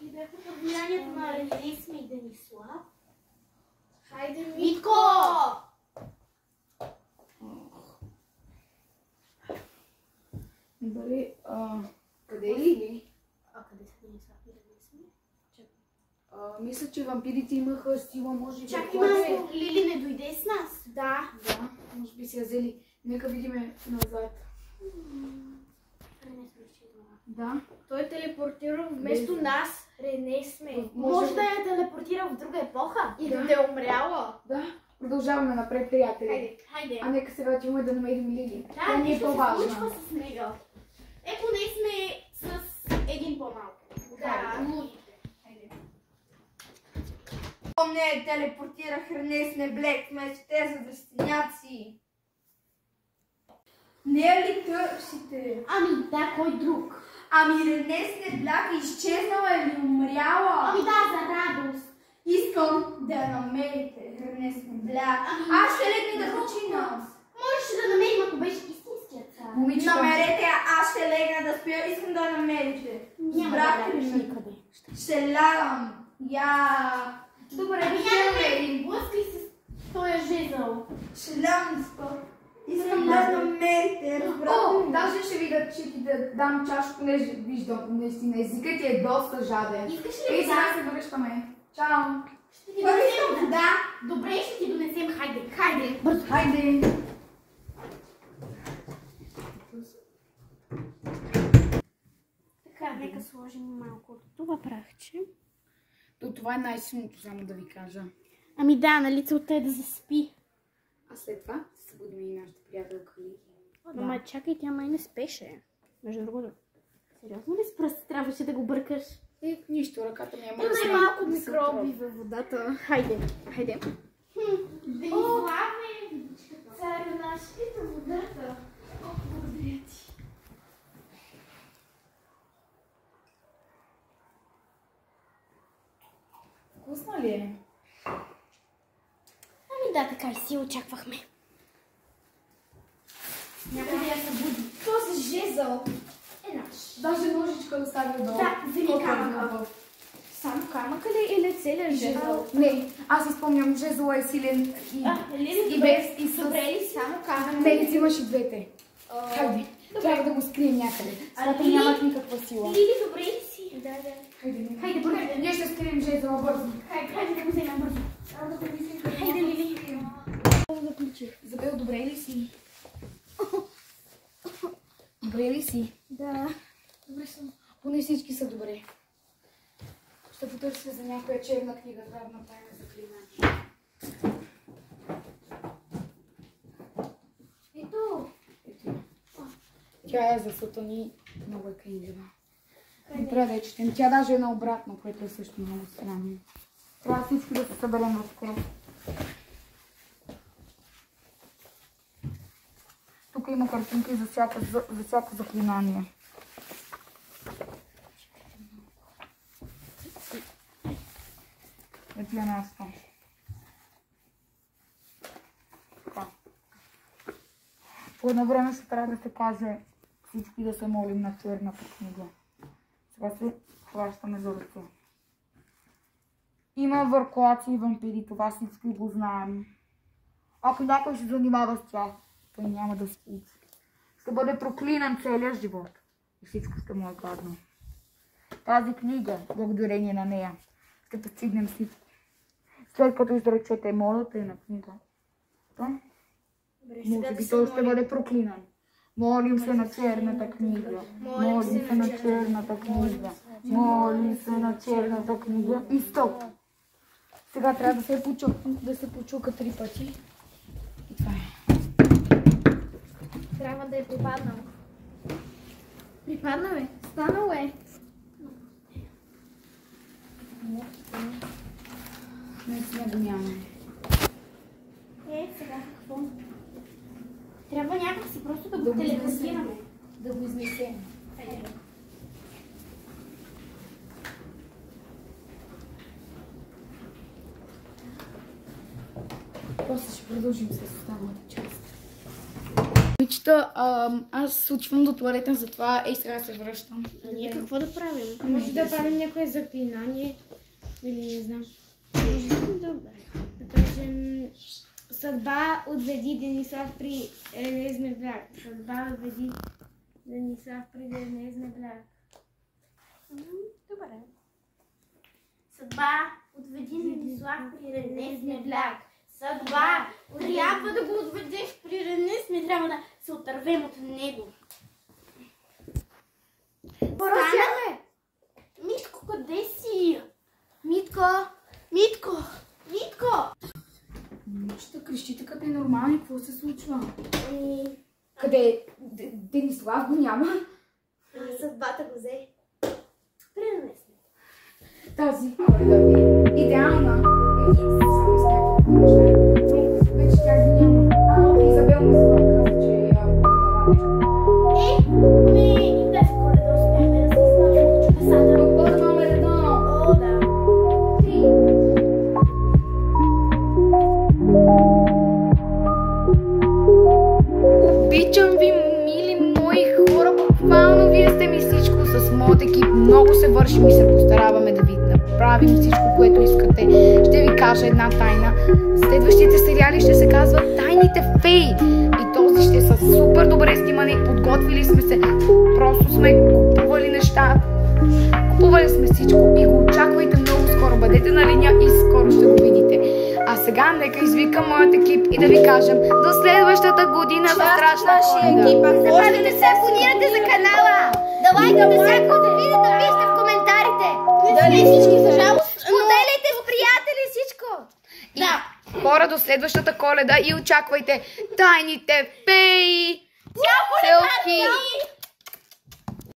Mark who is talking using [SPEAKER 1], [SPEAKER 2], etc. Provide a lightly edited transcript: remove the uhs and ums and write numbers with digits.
[SPEAKER 1] Или бяха под влиянието на Ренесме и Денислав.
[SPEAKER 2] Хайде,
[SPEAKER 1] Митко!
[SPEAKER 3] Добре, къде е Лили?
[SPEAKER 1] Къде са Денислав и Ренесме?
[SPEAKER 3] Мисля, че вампирите имаха сила, може би.
[SPEAKER 1] Чакай малко, Лили не дойде с нас?
[SPEAKER 2] Да.
[SPEAKER 3] Да, може би си я взели. Нека видиме назад.
[SPEAKER 1] Ренесме ще идва.
[SPEAKER 3] Да.
[SPEAKER 2] Той е телепортирал вместо нас. Ренесме.
[SPEAKER 1] Може да я телепортира в друга епоха?
[SPEAKER 2] Или да е умряла.
[SPEAKER 3] Да. Продължаваме напред, приятели.
[SPEAKER 2] Хайде, хайде.
[SPEAKER 3] А нека сега отиваме да намерим Лили.
[SPEAKER 1] Да,
[SPEAKER 3] Тя ни е
[SPEAKER 1] нещо се
[SPEAKER 3] по-важна.
[SPEAKER 1] случва с него. Ето не сме с един по-малко.
[SPEAKER 2] Да.
[SPEAKER 4] Не телепортирах Ренесме Блек вместо те за дестиняции. Не е ли търсите?
[SPEAKER 1] Ами да, кой друг?
[SPEAKER 4] Ами Ренесме Блек изчезнала или умряла?
[SPEAKER 1] Ами да, за радост.
[SPEAKER 4] Искам да намерите Ренесме Блек. Аз ще легна да починам.
[SPEAKER 1] Можеше да намерим, ако беше истинският цар.
[SPEAKER 3] Момичета,
[SPEAKER 4] Намерете я, аз ще легна да спя. Искам да намерите.
[SPEAKER 1] Няма да
[SPEAKER 4] Разбрахте
[SPEAKER 1] лягаш
[SPEAKER 4] ли ме?
[SPEAKER 1] никъде.
[SPEAKER 4] Ще лягам. Я.
[SPEAKER 1] Добре, няма да един. Блъскай с този жезъл.
[SPEAKER 4] Ще лягам скоро. Искам да намерите. Разбрахте
[SPEAKER 3] О,
[SPEAKER 4] ли?
[SPEAKER 3] даже ще видя, че ти да дам чашка, понеже виждам, наистина езикът ти е доста жаден.
[SPEAKER 1] Искаш
[SPEAKER 3] Ей,
[SPEAKER 1] ли
[SPEAKER 3] сега
[SPEAKER 1] да?
[SPEAKER 3] се връщаме. Чао!
[SPEAKER 1] Ще ти донесем вода. Добре, ще ти донесем. Хайде, хайде. Бързо.
[SPEAKER 3] Хайде!
[SPEAKER 1] Така, нека сложим малко от това прахче.
[SPEAKER 3] То това е най-силното, само да ви кажа.
[SPEAKER 1] Ами да, нали целта е да заспи.
[SPEAKER 3] А след това се събудим и нашата приятелка Лили.
[SPEAKER 1] Ама чакай, тя май не спеше. Между другото. Сериозно ли с пръст трябваше да го бъркаш?
[SPEAKER 3] Нищо, ръката ми е
[SPEAKER 1] Има
[SPEAKER 3] мръсна.
[SPEAKER 1] малко
[SPEAKER 3] Да се
[SPEAKER 1] микроби
[SPEAKER 3] отрови.
[SPEAKER 1] във водата.
[SPEAKER 3] Хайде, хайде.
[SPEAKER 1] Дениславе, царю наш, ето водата. О, благодаря ти.
[SPEAKER 3] Вкусна ли е?
[SPEAKER 1] Ами да, така и си очаквахме. Някой да я събуди.
[SPEAKER 2] Този жезъл е наш.
[SPEAKER 3] Даже ножичка да ставя долу.
[SPEAKER 1] Да, вземи
[SPEAKER 3] Колко е
[SPEAKER 1] камъка.
[SPEAKER 3] хубав.
[SPEAKER 2] Само камъка ли или целият жезъл?
[SPEAKER 3] Не, аз изпомням, жезъла е силен и без и с...
[SPEAKER 2] Добре ли само камъка?
[SPEAKER 3] Не, взимаш и двете. Хайде, трябва да го скрием някъде. Защото нямат никаква сила.
[SPEAKER 1] Лили, добре ли си?
[SPEAKER 2] Да.
[SPEAKER 3] Хайде,
[SPEAKER 1] Хайде, бързо.
[SPEAKER 3] ние ще скрием жезъла бързо.
[SPEAKER 1] Хайде да го вземем бързо. Хайде, Лили.
[SPEAKER 3] Изабел, добре ли си? Добре ли си?
[SPEAKER 2] Да.
[SPEAKER 3] Добре съм. Поне всички са добре. Ще потърся за някоя черна книга, трябва да направим заклинание.
[SPEAKER 2] Ето.
[SPEAKER 3] Ето я. Тя е за сатани, много е кринжева. Не трябва да я четем. Тя даже е наобратно, което е също много странно. Трябва всички да се съберем в кръг. Тук има картинки за всяко заклинание. Ето я нашата. Така. По едно време ще трябва да се каже всички да се молим на черната книга. Сега се хващаме за ръце. Има върклаци и вампири, това всички го знаем. Ако някой се занимава с тях, той няма да спи. Ще бъде проклинан целият живот. И всичко ще му е гадно. Тази книга, благодарение на нея, ще постигнем всичко. След като изречете молата и на книга. Може би той ще бъде проклинан. Молим се на черната книга. Молим се на черната книга. Молим се на черната книга. И стоп! Сега трябва да се почука 3 пъти. И това е.
[SPEAKER 2] Трябва да е припаднал. Припаднал е. Станал е.
[SPEAKER 3] Наистина го нямаме.
[SPEAKER 1] Сега какво? Трябва някакси просто да
[SPEAKER 3] Да
[SPEAKER 1] го
[SPEAKER 3] го
[SPEAKER 1] телепортираме.
[SPEAKER 3] Да го изнесем. После ще продължим с останалата част. Момичета, аз отивам до туалетна, затова сега се връщам.
[SPEAKER 1] А ние какво да правим?
[SPEAKER 2] Може да правим някое заклинание. Или не знам.
[SPEAKER 1] Добре.
[SPEAKER 2] Да кажем, съдба отведи Денислав при Ренез Мевляк. Съдба отведи Денислав при Ренез Мевляк.
[SPEAKER 1] Добре.
[SPEAKER 2] Съдба отведи Денислав при Ренез Мевляк. Съдба
[SPEAKER 1] Трябва да го отведеш при Ренес, не трябва да се отървем от него.
[SPEAKER 2] Поръчаме!
[SPEAKER 1] Митко, къде си?
[SPEAKER 2] Митко!
[SPEAKER 1] Митко!
[SPEAKER 2] Митко!
[SPEAKER 3] Момичета, крещите като ненормални, какво се случва?
[SPEAKER 2] Къде?
[SPEAKER 3] Денислав го няма.
[SPEAKER 2] Съдбата го взе.
[SPEAKER 1] При Ренес.
[SPEAKER 3] Тази Коледа е идеална. Само с някакво неща. Вече тя ги няма. Изабел ми се каза, че
[SPEAKER 1] И без Коледа успяхме да се измажем от чудесата.
[SPEAKER 3] Въпрос номер 1.
[SPEAKER 1] О, да.
[SPEAKER 3] Обичам ви, мили мои хора, буквално вие сте ми всичко. С моят екип много се вършим и се постараваме да ви направим всичко, което искате. Ще ви кажа една тайна. Следващите сериали ще се казват Тайните феи. И този ще са супер добре снимани. Подготвили сме се. Просто сме купували неща. Купували сме всичко и го очаквайте много скоро. Бъдете на линия и скоро ще го видите. А сега нека извикам моят екип и да ви кажем до следващата година за страшна Коледа.
[SPEAKER 2] Не забравяйте да се абонирате за канала! Да лайкате всяко видео, да пишете в коментарите!
[SPEAKER 1] Дали всички, за жалост,
[SPEAKER 2] Споделяйте с приятели всичко!
[SPEAKER 3] Да. Хора, до следващата Коледа и очаквайте Тайните феи! Селфи!